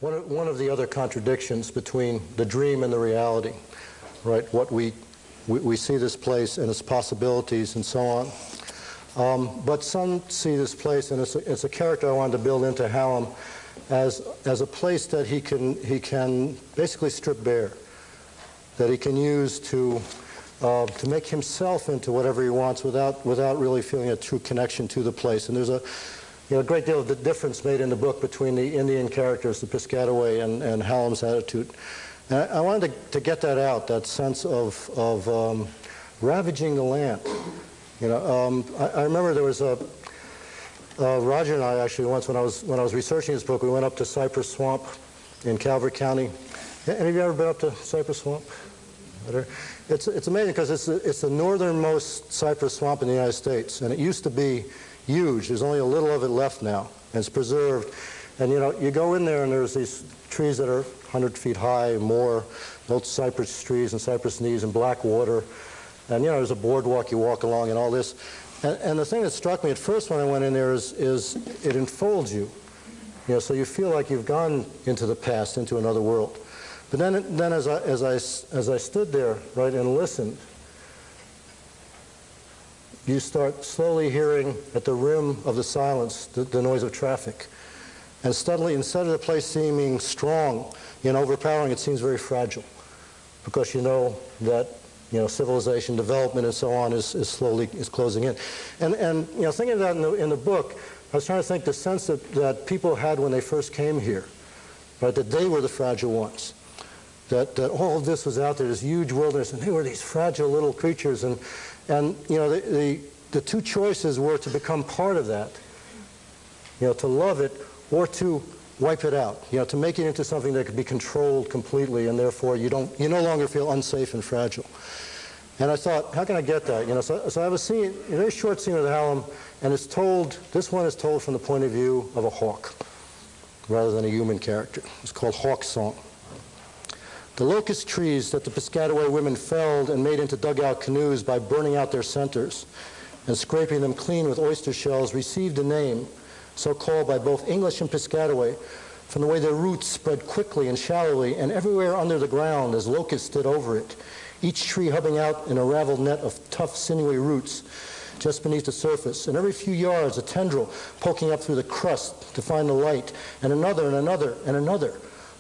One of the other contradictions between the dream and the reality, right? What we see this place and its possibilities and so on. But some see this place, and it's a character I wanted to build into Hallam as a place that he can basically strip bare, that he can use to make himself into whatever he wants without really feeling a true connection to the place. And there's a great deal of the difference made in the book between the Indian characters, the Piscataway, and Hallam's attitude. And I wanted to get that out, that sense of ravaging the land. I remember there was Roger and I actually once when I was researching this book, we went up to Cypress Swamp in Calvert County. Any of you ever been up to Cypress Swamp? It's amazing because it's the northernmost cypress swamp in the United States, and it used to be huge. There's only a little of it left now, and it's preserved. And you go in there, and there's these trees that are 100 feet high and more, old cypress trees and cypress knees and black water. And there's a boardwalk you walk along and all this. And the thing that struck me at first when I went in there is it enfolds you. So you feel like you've gone into the past, into another world. But then as I stood there, right, and listened, you start slowly hearing at the rim of the silence the noise of traffic. And suddenly, instead of the place seeming strong and overpowering, it seems very fragile, because you know that civilization, development, and so on is closing in. And thinking of that in the book, I was trying to think the sense that people had when they first came here, right? That they were the fragile ones. That all of this was out there, this huge wilderness, and they were these fragile little creatures. And the two choices were to become part of that, to love it, or to wipe it out, to make it into something that could be controlled completely, and therefore you no longer feel unsafe and fragile. And I thought, how can I get that? So I have a scene, a very short scene with Hallam, and this one is told from the point of view of a hawk, rather than a human character. It's called Hawk Song. The locust trees that the Piscataway women felled and made into dugout canoes by burning out their centers and scraping them clean with oyster shells received a name, so called by both English and Piscataway, from the way their roots spread quickly and shallowly and everywhere under the ground as locusts stood over it, each tree hubbing out in a raveled net of tough, sinewy roots just beneath the surface, and every few yards a tendril poking up through the crust to find the light, and another and another and another.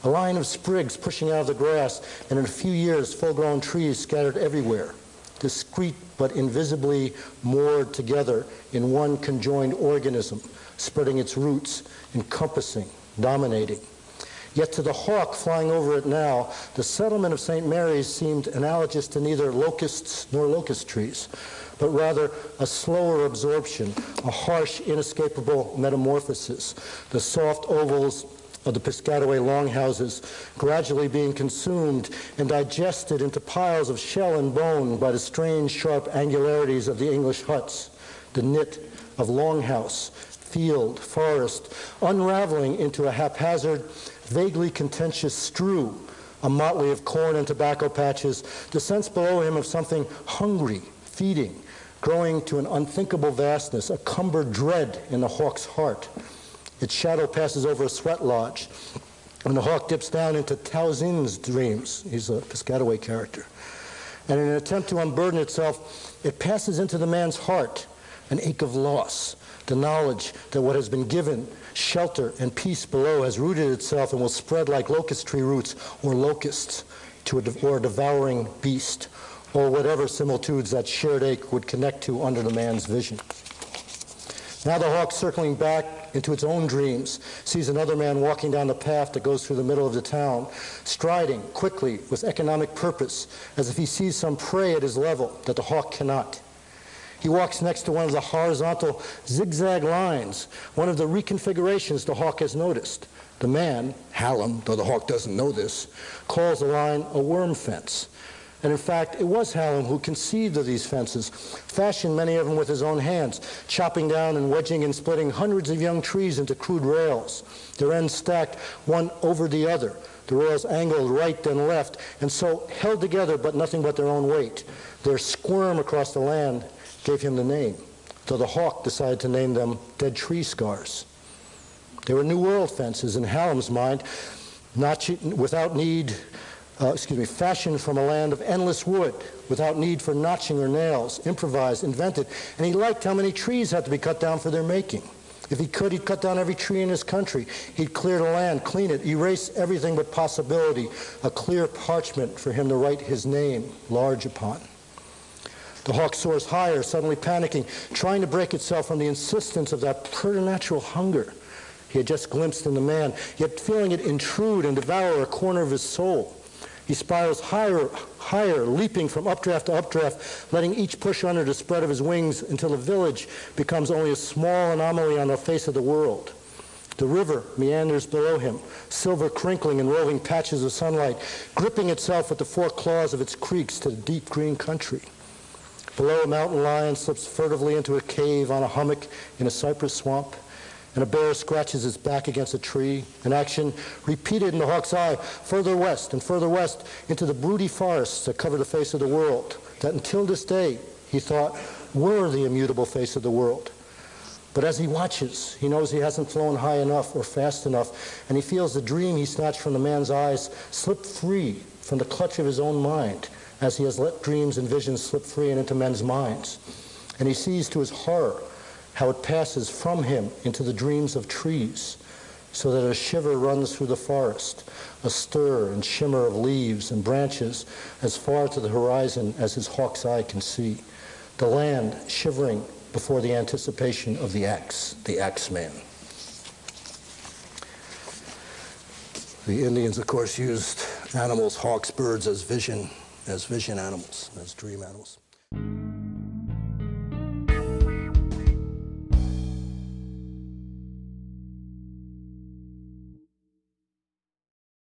A line of sprigs pushing out of the grass, and in a few years, full-grown trees scattered everywhere, discrete but invisibly moored together in one conjoined organism, spreading its roots, encompassing, dominating. Yet to the hawk flying over it now, the settlement of St. Mary's seemed analogous to neither locusts nor locust trees, but rather a slower absorption, a harsh, inescapable metamorphosis, the soft ovals of the Piscataway longhouses gradually being consumed and digested into piles of shell and bone by the strange, sharp angularities of the English huts, the knit of longhouse, field, forest, unraveling into a haphazard, vaguely contentious strew, a motley of corn and tobacco patches, the sense below him of something hungry, feeding, growing to an unthinkable vastness, a cumbered dread in the hawk's heart. Its shadow passes over a sweat lodge, and the hawk dips down into Tauzin's dreams. He's a Piscataway character. And in an attempt to unburden itself, it passes into the man's heart, an ache of loss, the knowledge that what has been given, shelter and peace below, has rooted itself and will spread like locust tree roots or locusts or a devouring beast, or whatever similitudes that shared ache would connect to under the man's vision. Now the hawk, circling back into its own dreams, sees another man walking down the path that goes through the middle of the town, striding quickly with economic purpose, as if he sees some prey at his level that the hawk cannot. He walks next to one of the horizontal zigzag lines, one of the reconfigurations the hawk has noticed. The man, Hallam, though the hawk doesn't know this, calls the line a worm fence. And in fact, it was Hallam who conceived of these fences, fashioned many of them with his own hands, chopping down and wedging and splitting hundreds of young trees into crude rails, their ends stacked one over the other, the rails angled right and left, and so held together but nothing but their own weight. Their squirm across the land gave him the name, though the hawk decided to name them dead tree scars. They were New World fences in Hallam's mind, fashioned from a land of endless wood, without need for notching or nails, improvised, invented. And he liked how many trees had to be cut down for their making. If he could, he'd cut down every tree in his country. He'd clear the land, clean it, erase everything but possibility, a clear parchment for him to write his name large upon. The hawk soars higher, suddenly panicking, trying to break itself from the insistence of that preternatural hunger he had just glimpsed in the man, yet feeling it intrude and devour a corner of his soul. He spirals higher, higher, leaping from updraft to updraft, letting each push under the spread of his wings until the village becomes only a small anomaly on the face of the world. The river meanders below him, silver crinkling in roving patches of sunlight, gripping itself with the four claws of its creeks to the deep green country. Below, a mountain lion slips furtively into a cave on a hummock in a cypress swamp, and a bear scratches its back against a tree, an action repeated in the hawk's eye further west and further west into the broody forests that cover the face of the world, that until this day, he thought, were the immutable face of the world. But as he watches, he knows he hasn't flown high enough or fast enough, and he feels the dream he snatched from the man's eyes slip free from the clutch of his own mind, as he has let dreams and visions slip free and into men's minds. And he sees to his horror how it passes from him into the dreams of trees, so that a shiver runs through the forest, a stir and shimmer of leaves and branches as far to the horizon as his hawk's eye can see, the land shivering before the anticipation of the axeman. The Indians, of course, used animals, hawks, birds, as vision animals, as dream animals.